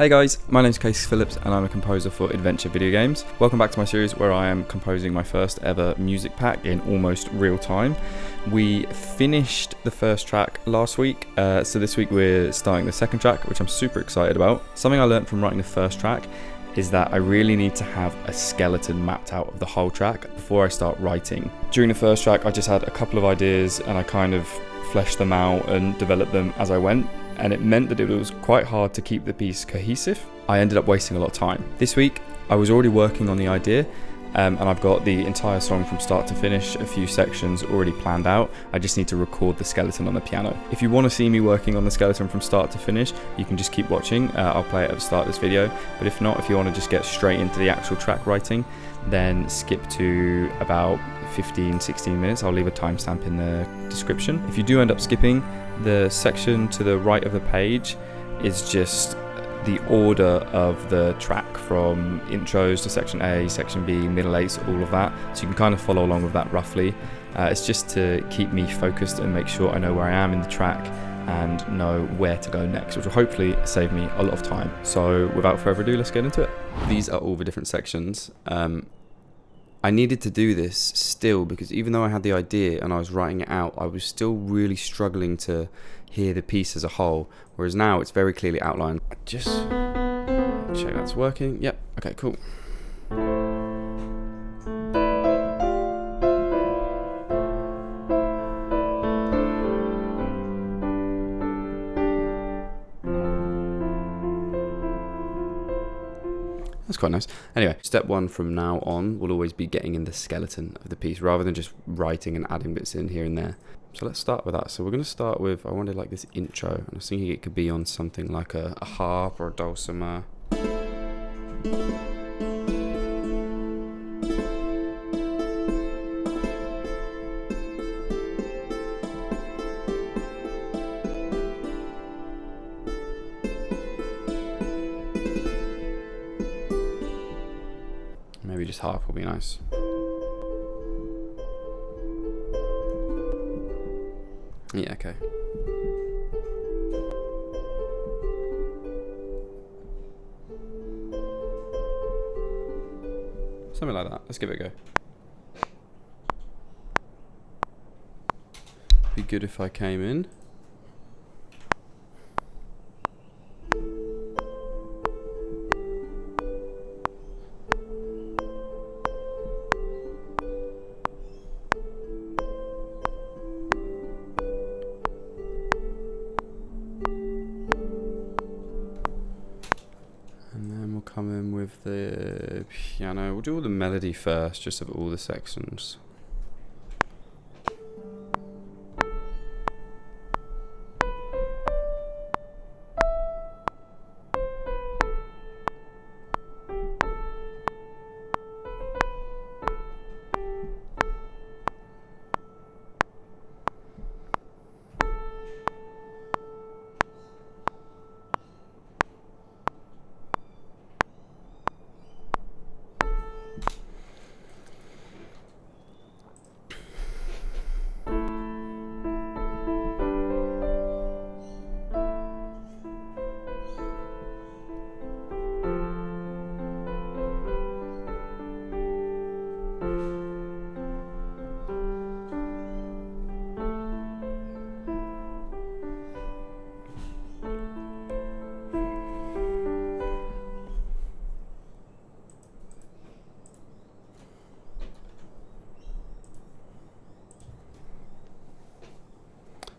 Hey guys, my name's Casey Phillips and I'm a composer for adventure video games. Welcome back to my series where I am composing my first ever music pack in almost real time. We finished the first track last week, so this week we're starting the second track, which I'm super excited about. Something I learned from writing the first track is that I really need to have a skeleton mapped out of the whole track before I start writing. During the first track I just had a couple of ideas and I kind of fleshed them out and developed them as I went, and it meant that it was quite hard to keep the piece cohesive. I ended up wasting a lot of time. This week I was already working on the idea and I've got the entire song from start to finish, a few sections already planned out. I just need to record the skeleton on the piano. If you want to see me working on the skeleton from start to finish, you can just keep watching. I'll play it at the start of this video, but if not, if you want to just get straight into the actual track writing, then skip to about 15-16 minutes. I'll leave a timestamp in the description. If you do end up skipping, the section to the right of the page is just the order of the track from intros to section A, section B, middle eights, all of that. So you can kind of follow along with that roughly. It's just to keep me focused and make sure I know where I am in the track and know where to go next, which will hopefully save me a lot of time. So without further ado, let's get into it. These are all the different sections. I needed to do this still because even though I had the idea and I was writing it out, I was still really struggling to hear the piece as a whole, whereas now it's very clearly outlined. Just check that's working. Yep, okay, cool. That's quite nice. Anyway, step one from now on will always be getting in the skeleton of the piece rather than just writing and adding bits in here and there. So let's start with that. So we're going to start with, I wanted like this intro, and I was thinking it could be on something like a harp or a dulcimer. Maybe just harp will be nice. Yeah, okay. Something like that. Let's give it a go. Be good if I came in. Come in with the piano. We'll do all the melody first, just of all the sections.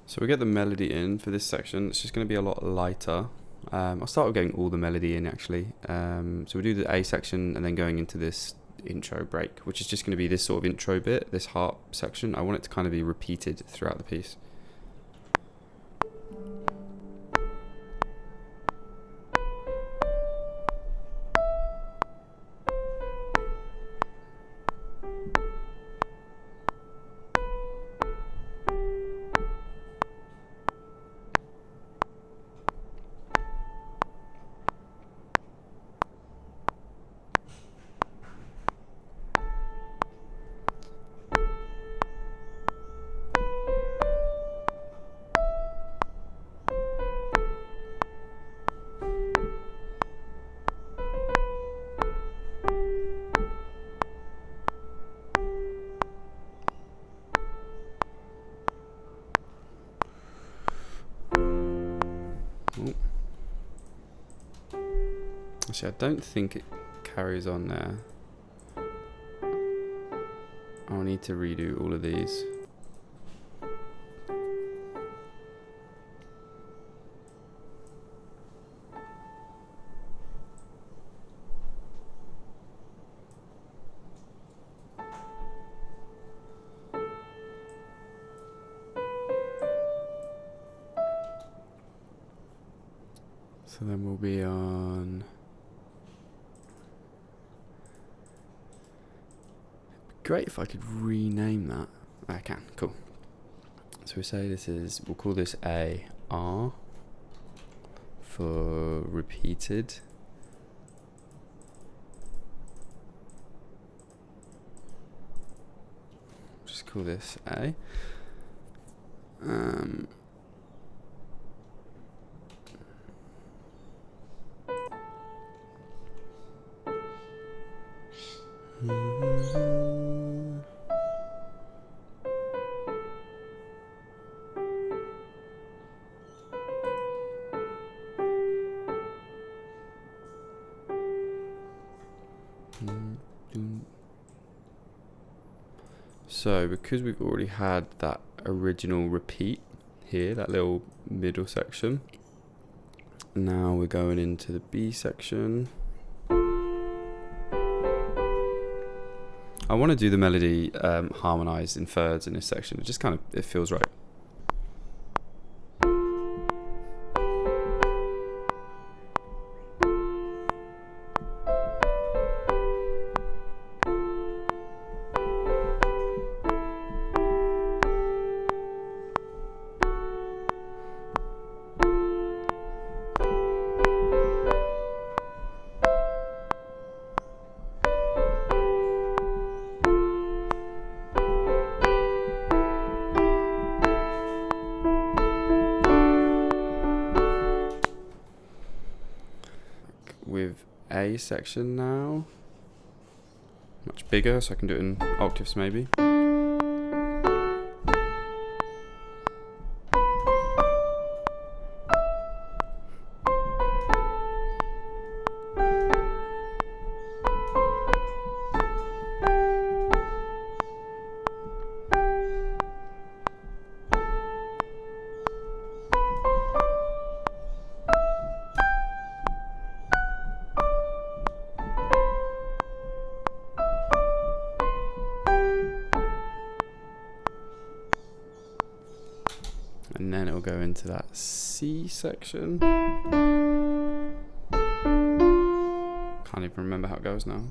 So we get the melody in for this section. It's just going to be a lot lighter. I'll start with getting all the melody in actually. So we do the A section and then going into this intro break, which is just going to be this sort of intro bit, this harp section. I want it to kind of be repeated throughout the piece. Actually, I don't think it carries on there. I'll need to redo all of these. So then we'll be on... Great if I could rename that. I can, cool. So we say this is, we'll call this A R for repeated. Just call this A. So because we've already had that original repeat here, that little middle section, now we're going into the B section. I want to do the melody harmonized in thirds in this section. It just kind of, it feels right. With A section now, much bigger, so I can do it in octaves maybe. And then it'll go into that C section. Can't even remember how it goes now.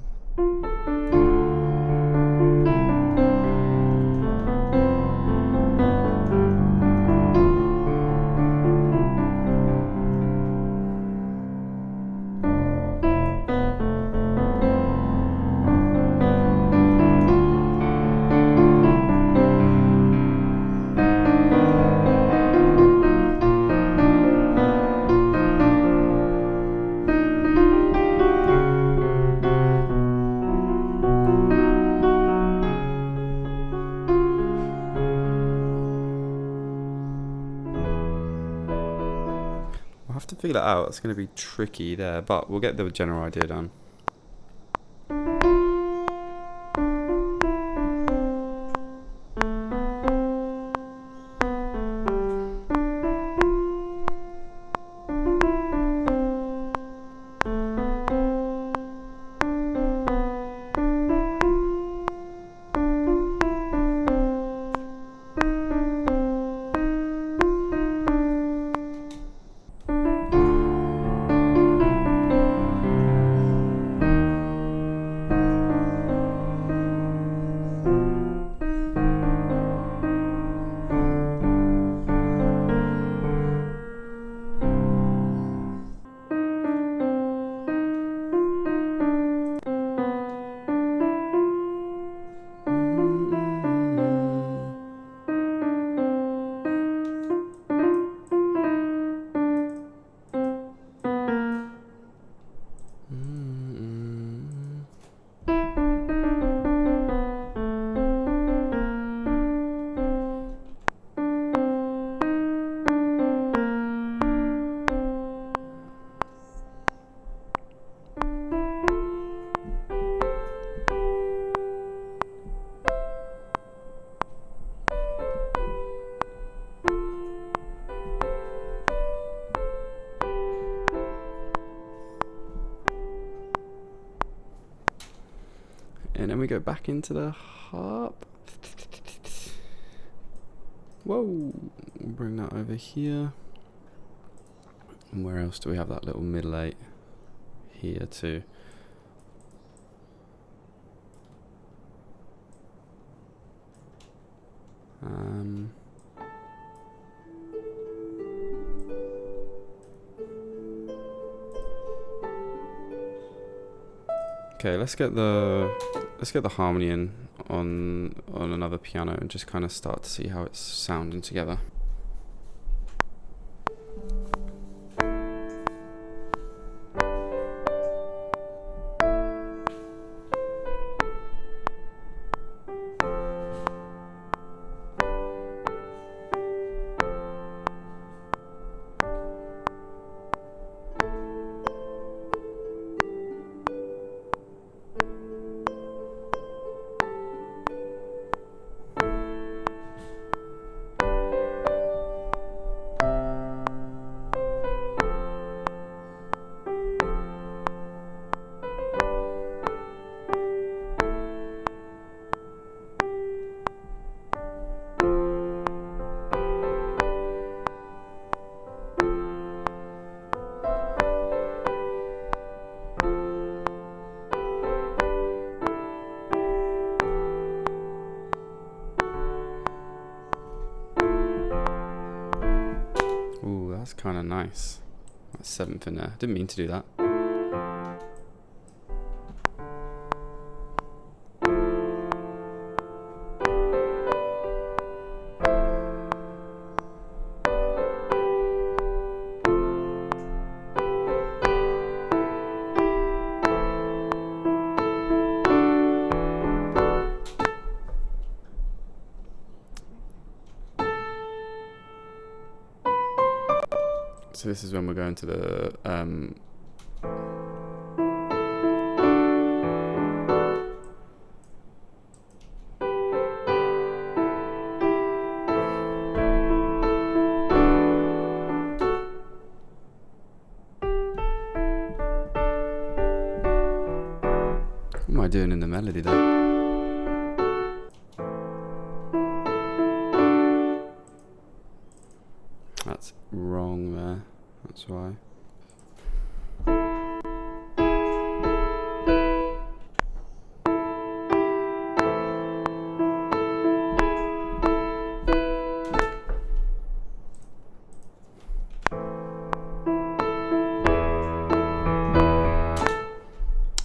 We'll have to figure that out. It's going to be tricky there, but we'll get the general idea done. And then we go back into the harp. Whoa. We'll bring that over here. And where else do we have that little middle 8? Here too. Okay, let's get the harmony in on another piano and just kind of start to see how it's sounding together. Ooh, that's kind of nice. That 7th in there. Didn't mean to do that. So this is when we're going to the what am I doing in the melody though? That's wrong there. That's why.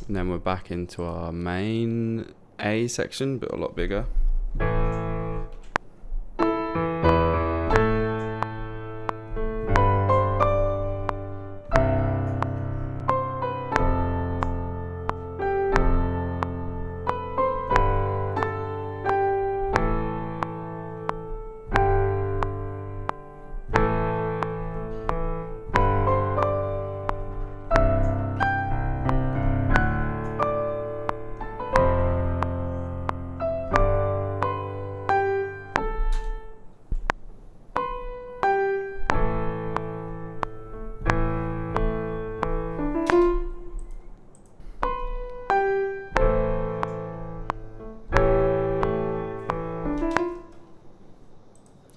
And then we're back into our main A section, but a lot bigger.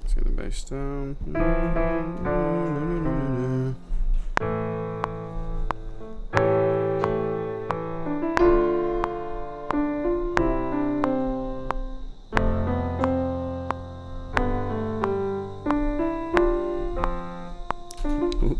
Let's get the bass down. Ooh.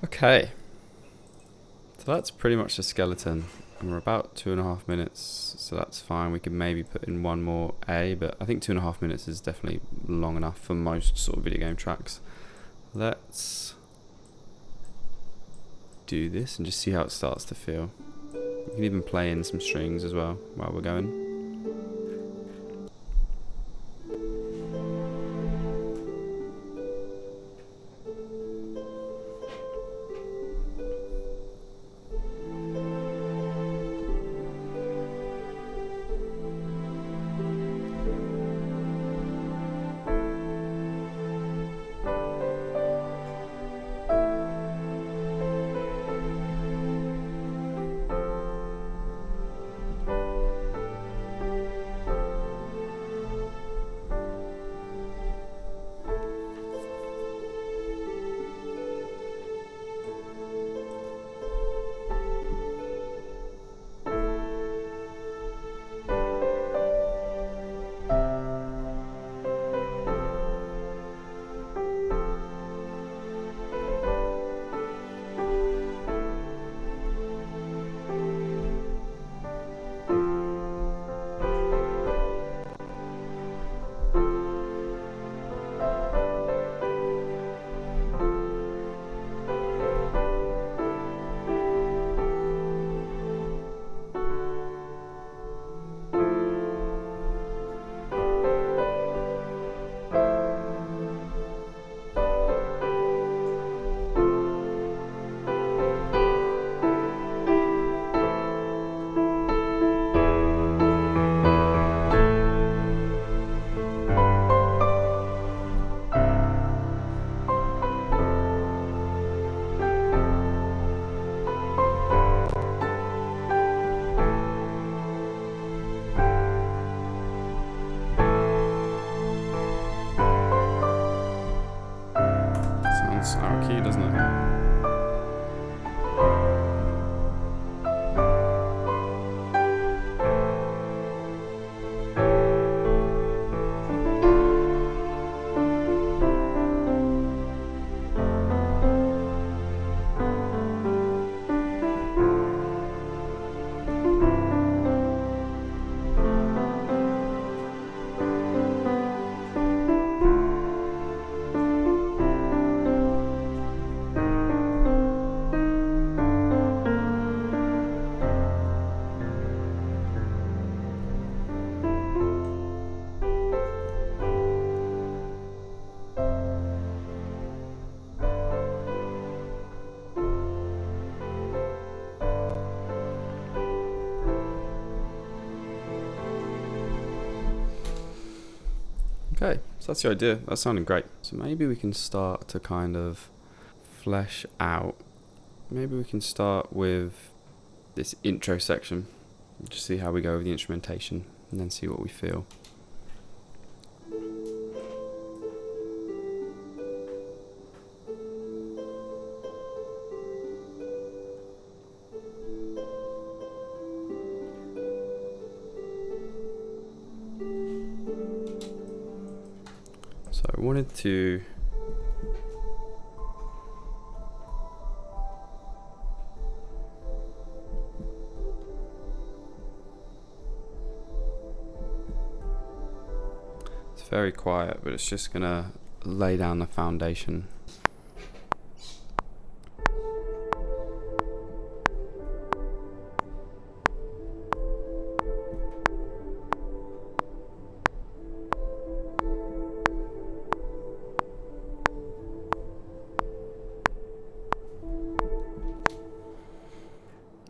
Okay, so that's pretty much the skeleton. And we're about 2.5 minutes, so that's fine. We could maybe put in one more A, but I think 2.5 minutes is definitely long enough for most sort of video game tracks. Let's do this and just see how it starts to feel. We can even play in some strings as well while we're going. Sounds out of key, doesn't it? Okay, so that's the idea. That's sounding great. So maybe we can start to kind of flesh out. Maybe we can start with this intro section. Just see how we go with the instrumentation and then see what we feel. So I wanted to it's very quiet, but it's just gonna lay down the foundation.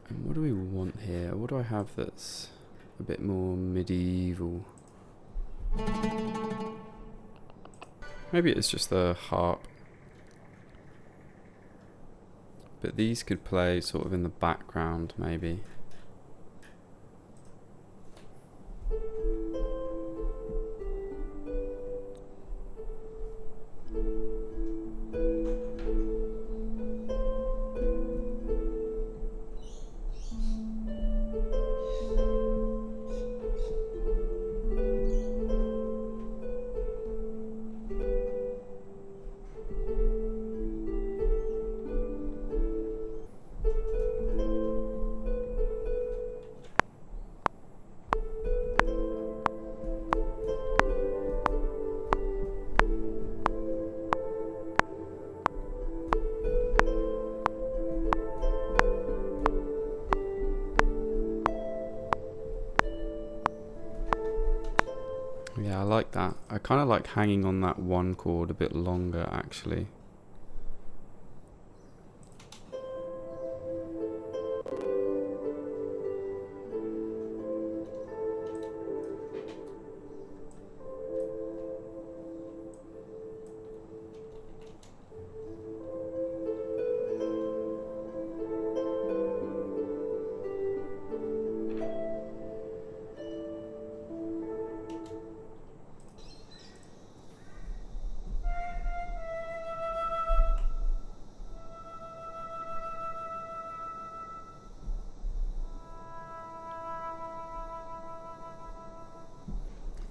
And what do we want here? What do I have that's a bit more medieval? Maybe it's just the harp. But these could play sort of in the background, maybe. Yeah, I like that. I kind of like hanging on that one chord a bit longer, actually.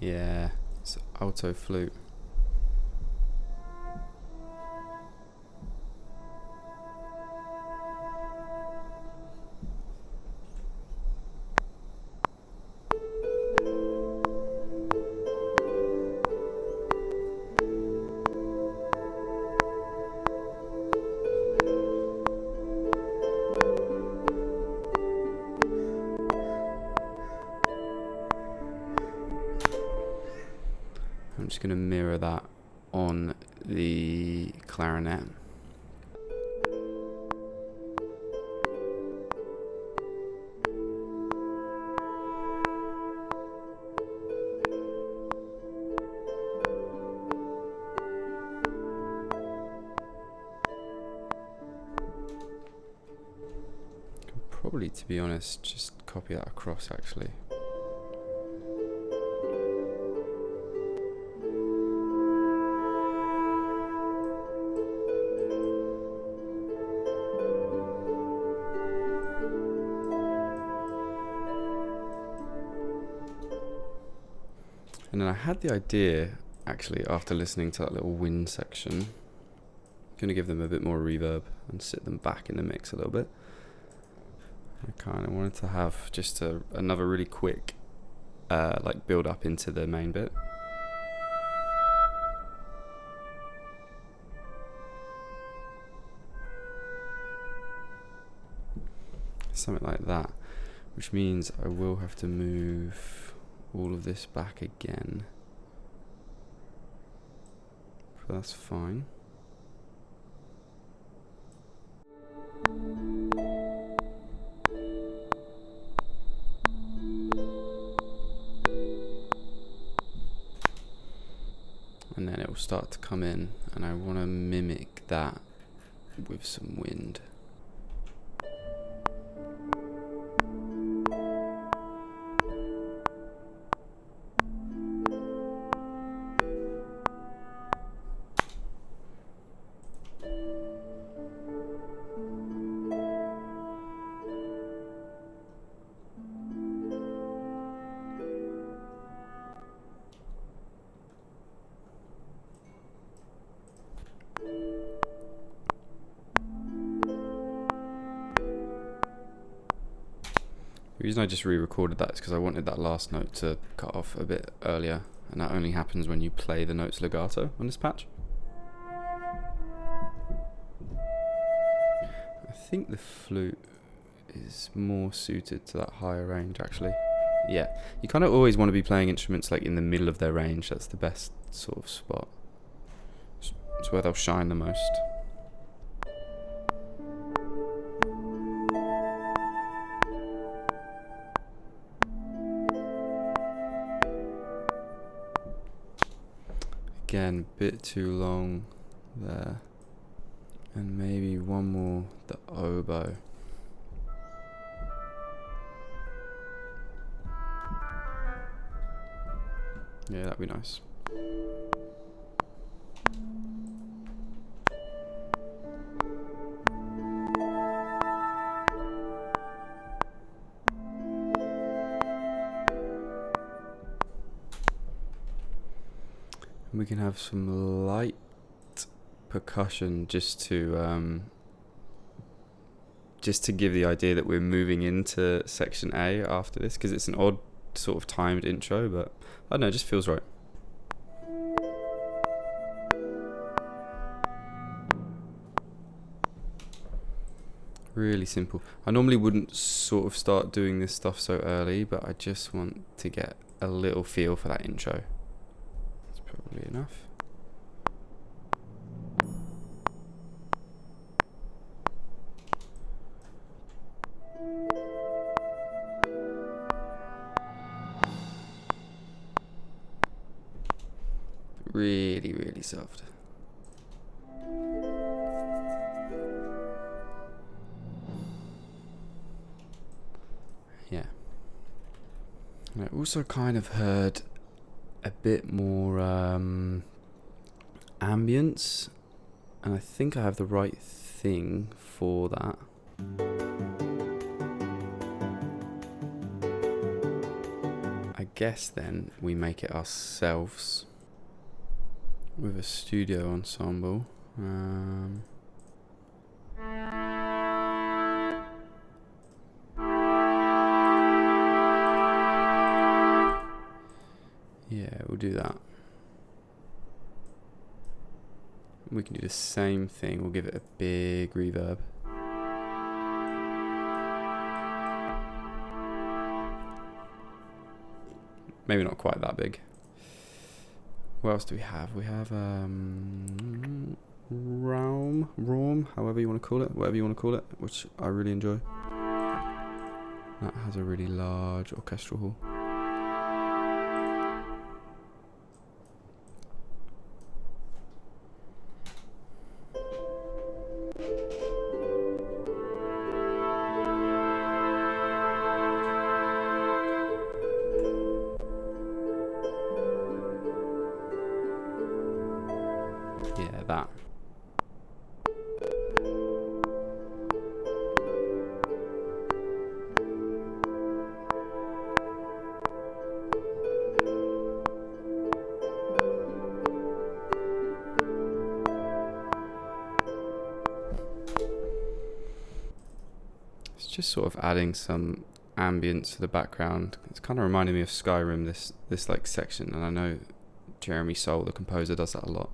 Yeah, it's alto flute. I'm just going to mirror that on the clarinet. Probably, to be honest, just copy that across actually. And then I had the idea, actually, after listening to that little wind section, I'm going to give them a bit more reverb and sit them back in the mix a little bit. I kind of wanted to have just another really quick like build up into the main bit. Something like that, which means I will have to move all of this back again, but that's fine. And then it will start to come in, and I want to mimic that with some wind. The reason I just re-recorded that is because I wanted that last note to cut off a bit earlier, and that only happens when you play the notes legato on this patch. I think the flute is more suited to that higher range actually. Yeah, you kind of always want to be playing instruments like in the middle of their range. That's the best sort of spot. It's where they'll shine the most. Again, bit too long there. And maybe one more, the oboe. Yeah, that'd be nice. And we can have some light percussion just to give the idea that we're moving into section A after this, because it's an odd sort of timed intro, but I don't know, it just feels right. Really simple. I normally wouldn't sort of start doing this stuff so early, but I just want to get a little feel for that intro. Probably enough. Really, really soft. Yeah. And I also kind of heard a bit more ambience, and I think I have the right thing for that. I guess then we make it ourselves with a studio ensemble. Yeah, we'll do that. We can do the same thing. We'll give it a big reverb. Maybe not quite that big. What else do we have? We have Raum, however you want to call it, whatever you want to call it, which I really enjoy. That has a really large orchestral hall. Yeah, that. It's just sort of adding some ambience to the background. It's kind of reminding me of Skyrim, this like section, and I know Jeremy Soule, the composer, does that a lot.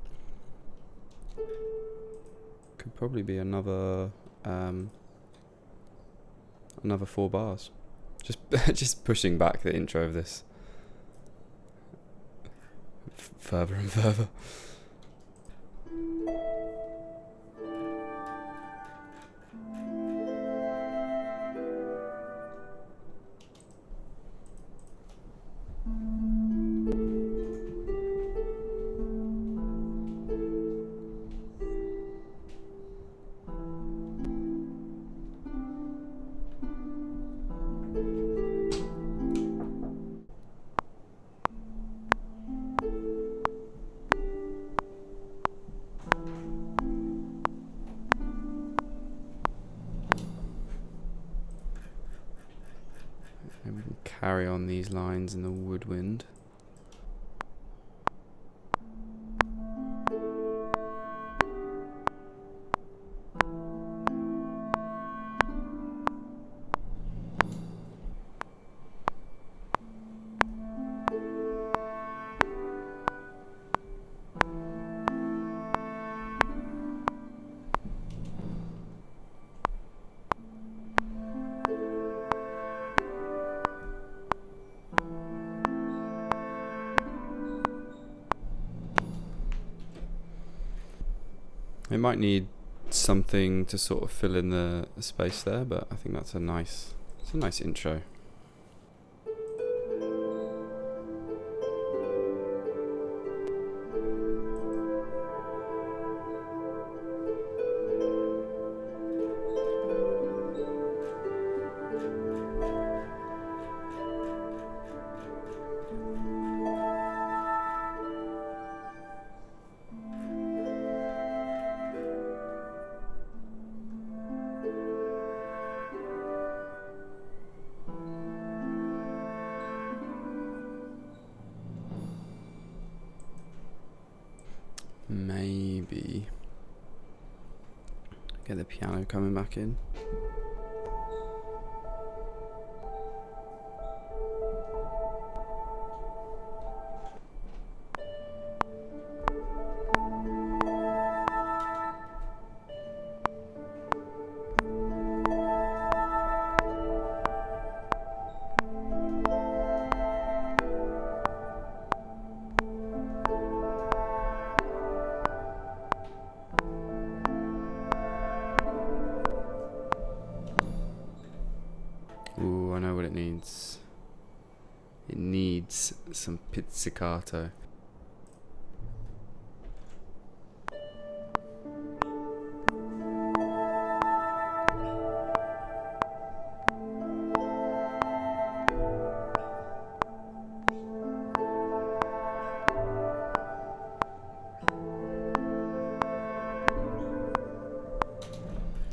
Could probably be another 4 bars. Just pushing back the intro of this further and further. And we can carry on these lines in the woodwind. It might need something to sort of fill in the space there, but I think it's a nice intro. Maybe get the piano coming back in. some pizzicato.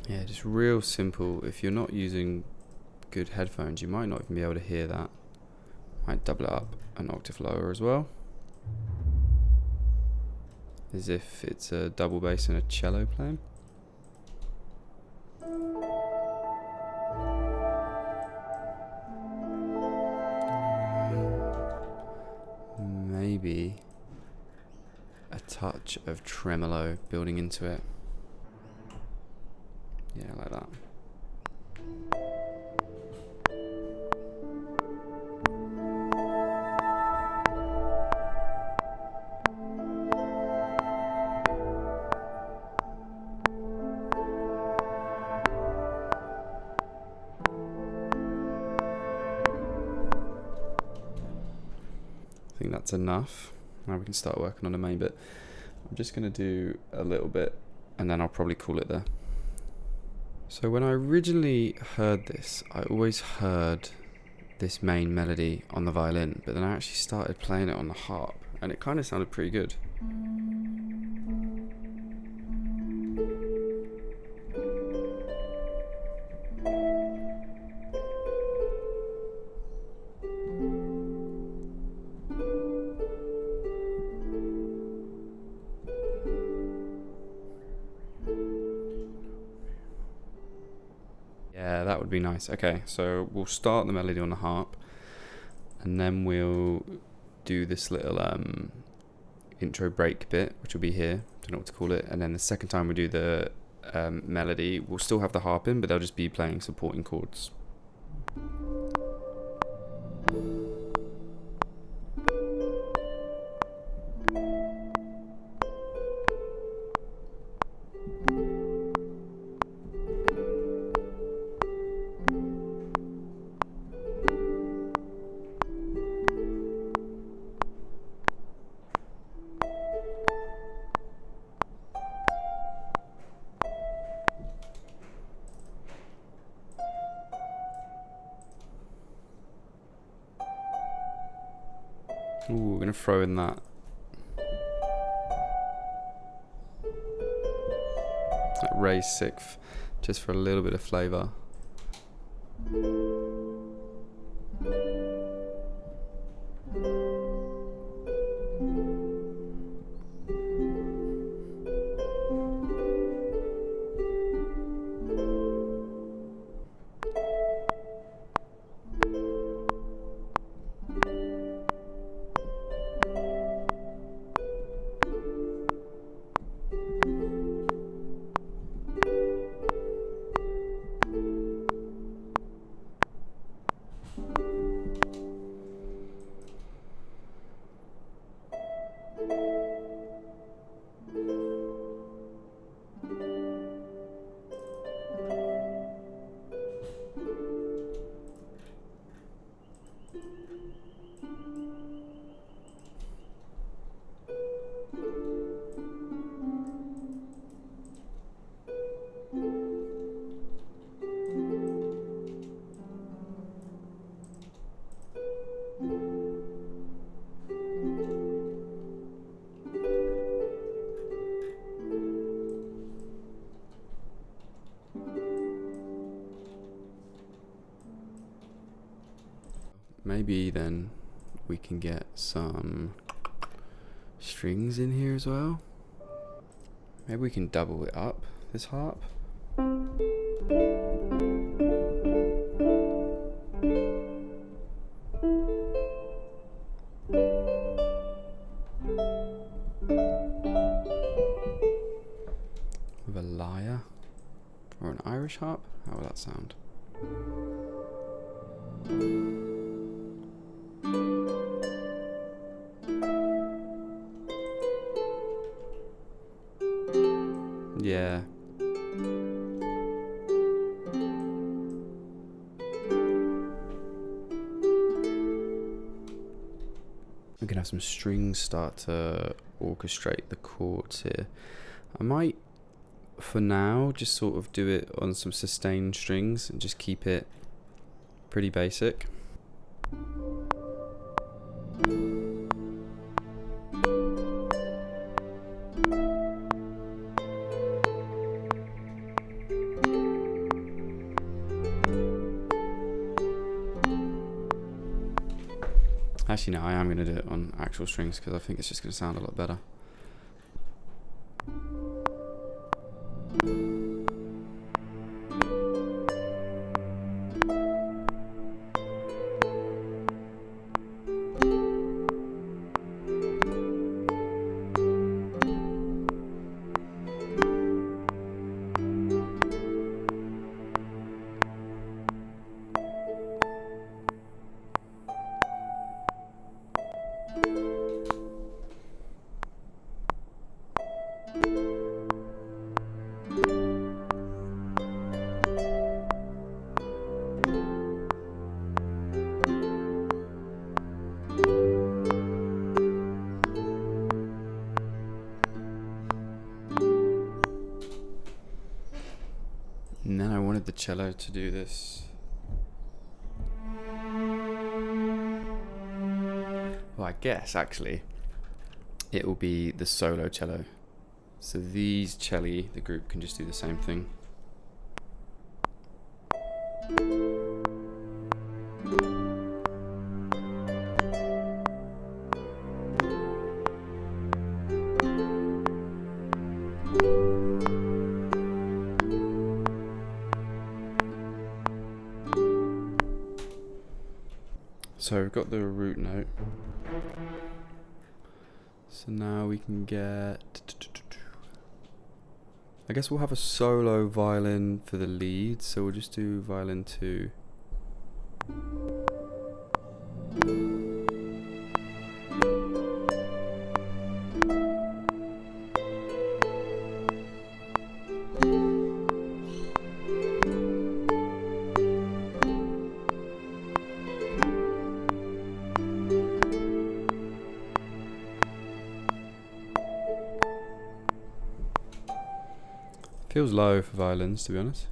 Yeah, just real simple. If you're not using good headphones, you might not even be able to hear that. Might double it up an octave lower as well, as if it's a double bass and a cello playing. Maybe a touch of tremolo building into it. Yeah, like that. I think that's enough. Now we can start working on the main bit. I'm just going to do a little bit and then I'll probably call it there. So when I originally heard this, I always heard this main melody on the violin, but then I actually started playing it on the harp and it kind of sounded pretty good. Yeah, that would be nice. Okay, so we'll start the melody on the harp and then we'll do this little intro break bit, which will be here. Don't know what to call it. And then the second time we do the melody, we'll still have the harp in, but they'll just be playing supporting chords. Ooh, we're going to throw in that raised sixth just for a little bit of flavour. Maybe then we can get some strings in here as well. Maybe we can double it up, this harp. With a lyre or an Irish harp. How will that sound? Yeah. We can have some strings start to orchestrate the chords here. I might, for now, just sort of do it on some sustained strings and just keep it pretty basic. Actually, no, I am going to do it on actual strings because I think it's just going to sound a lot better. And then I wanted the cello to do this. Well, I guess actually it will be the solo cello. So these celli, the group can just do the same thing. So we've got the root note. So now we can get... I guess we'll have a solo violin for the lead, so we'll just do violin 2. Feels low for violins, to be honest.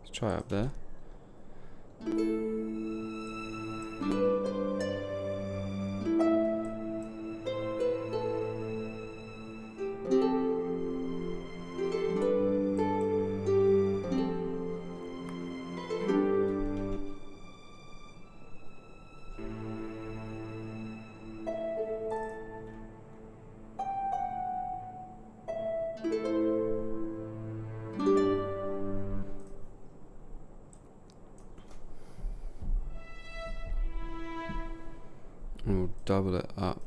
Let's try it up there. We'll double it up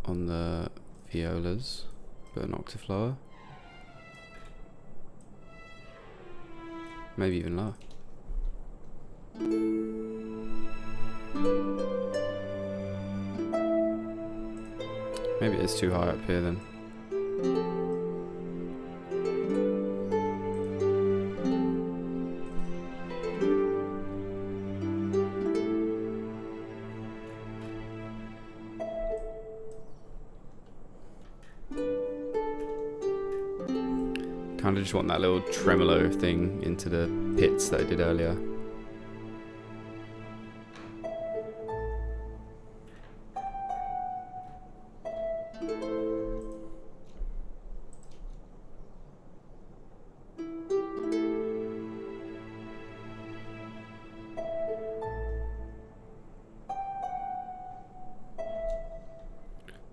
on the violas, but an octave lower. Maybe even lower. Maybe it's too high up here then. Kind of just want that little tremolo thing into the pits that I did earlier.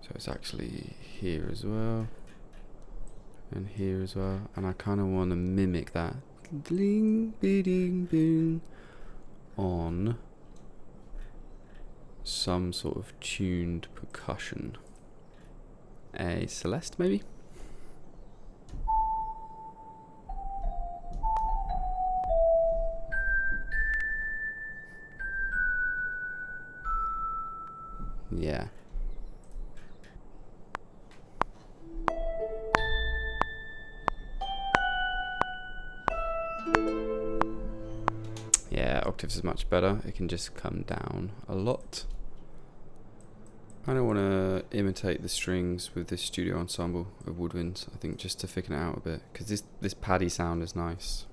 So it's actually here as well. And here as well, and I kind of want to mimic that ding ding ding on some sort of tuned percussion. A Celeste, maybe? Yeah. octaves is much better. It can just come down a lot. I don't want to imitate the strings with this studio ensemble of woodwinds, I think, just to thicken it out a bit, because this paddy sound is nice.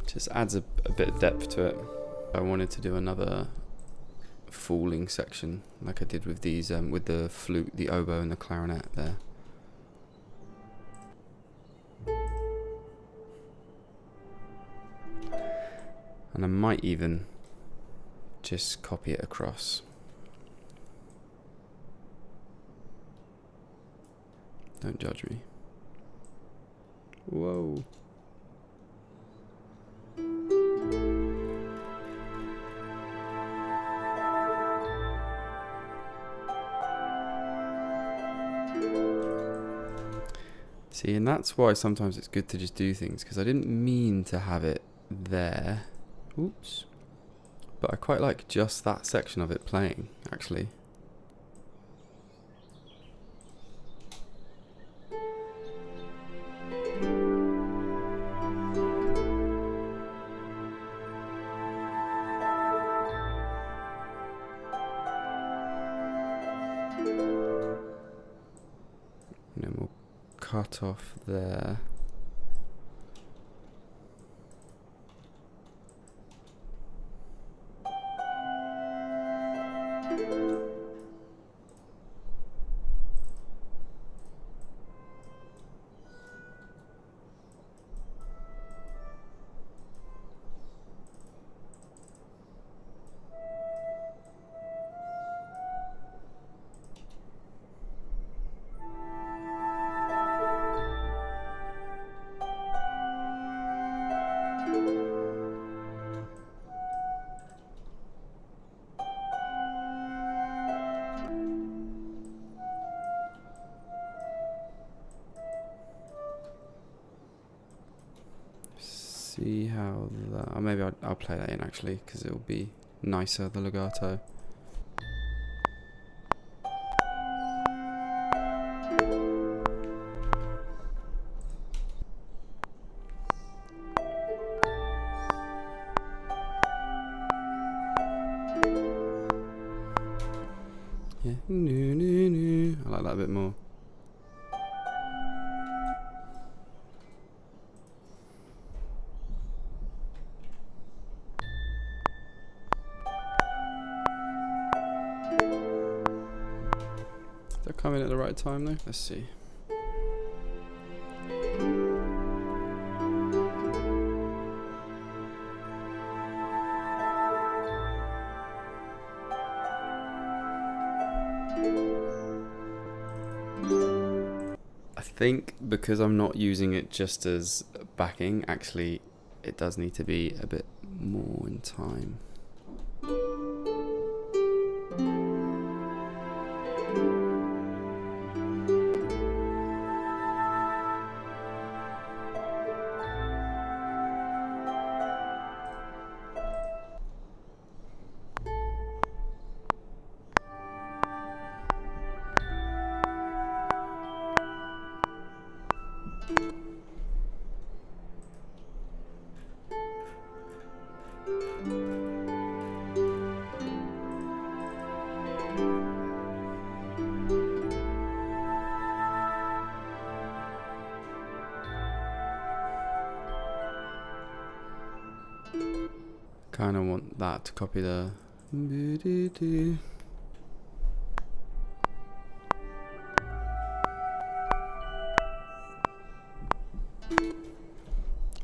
Just adds a bit of depth to it. I wanted to do another falling section like I did with these, with the flute, the oboe and the clarinet there. And I might even just copy it across. Don't judge me. Whoa. See, and that's why sometimes it's good to just do things, because I didn't mean to have it there. Oops. But I quite like just that section of it playing, actually. And then we'll cut off there. See how that... Oh, maybe I'll play that in actually, because it'll be nicer, the legato. Yeah, I like that a bit more. Did that come in at the right time though? Let's see. I think because I'm not using it just as backing, actually it does need to be a bit more in time. Kind of want that to copy the... Something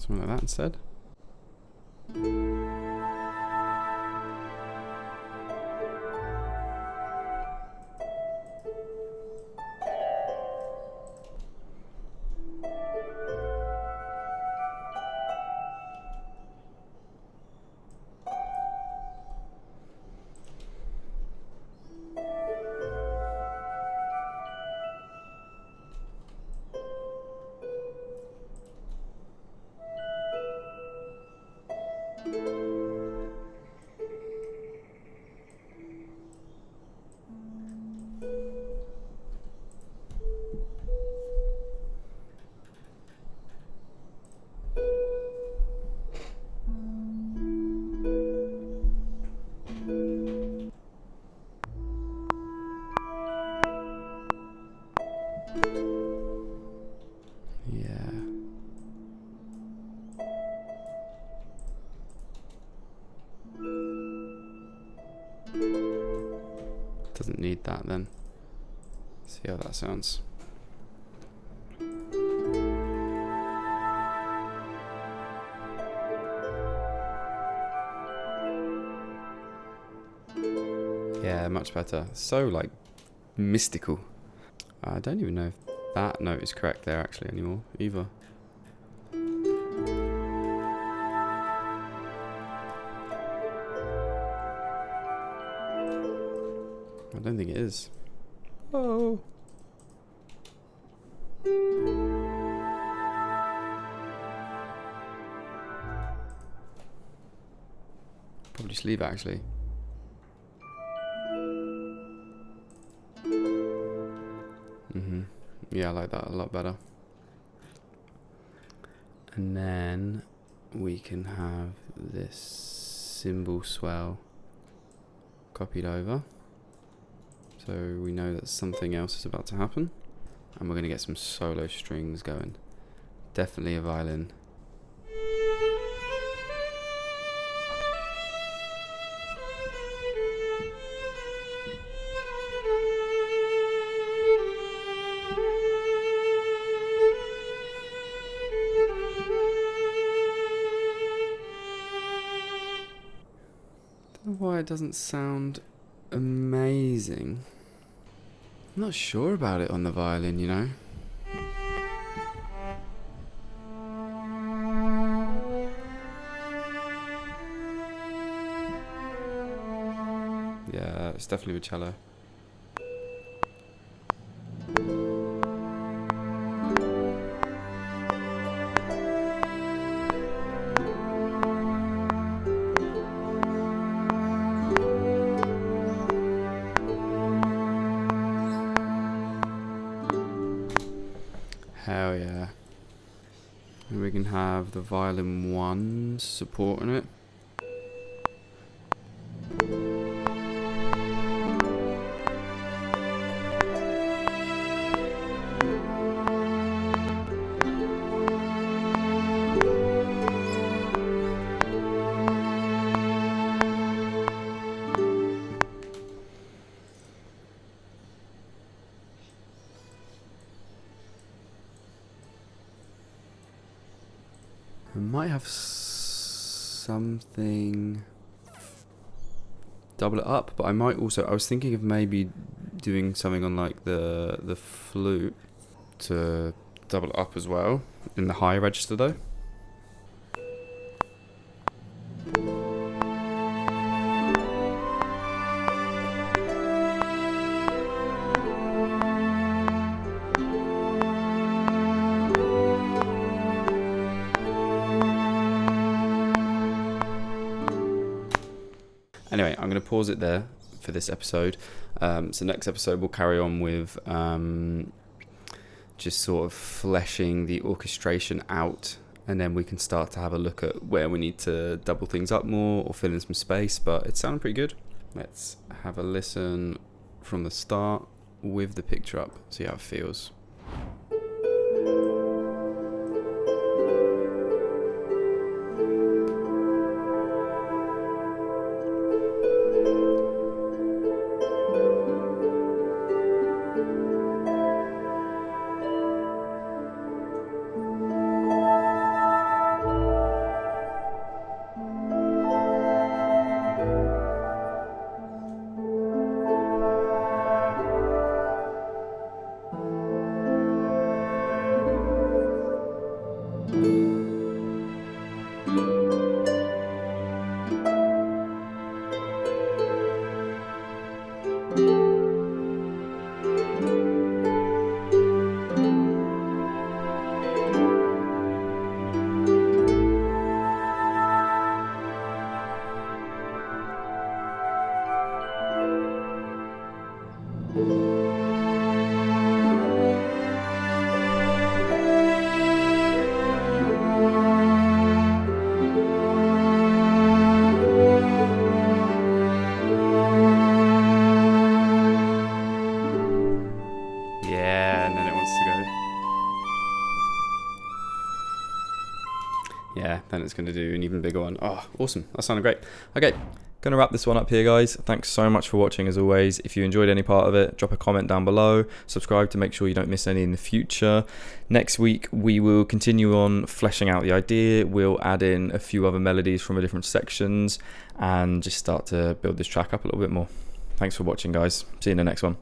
like that instead. Doesn't need that then. See how that sounds. Yeah, much better. So like mystical. I don't even know if that note is correct there actually anymore either. I don't think it is. Oh. Probably just leave it actually. Yeah, I like that a lot better. And then we can have this cymbal swell copied over. So we know that something else is about to happen. And we're going to get some solo strings going. Definitely a violin. Don't know why it doesn't sound amazing. I'm not sure about it on the violin, you know. Yeah, it's definitely with cello. Hell yeah. And we can have the violin 1 supporting it. I might have something double it up, but I might also, I was thinking of maybe doing something on like the flute to double it up as well in the high register though. Anyway, I'm going to pause it there for this episode. So next episode we'll carry on with just sort of fleshing the orchestration out, and then we can start to have a look at where we need to double things up more or fill in some space, but it sounded pretty good. Let's have a listen from the start with the picture up, see how it feels. Yeah, and then it wants to go. Yeah, then it's going to do an even bigger one. Oh, awesome. That sounded great. Okay, Gonna wrap this one up here, guys. Thanks so much for watching as always. If you enjoyed any part of it, drop a comment down below, subscribe to make sure you don't miss any in the future. Next week we will continue on fleshing out the idea. We'll add in a few other melodies from the different sections and just start to build this track up a little bit more. Thanks for watching, guys. See you in the next one.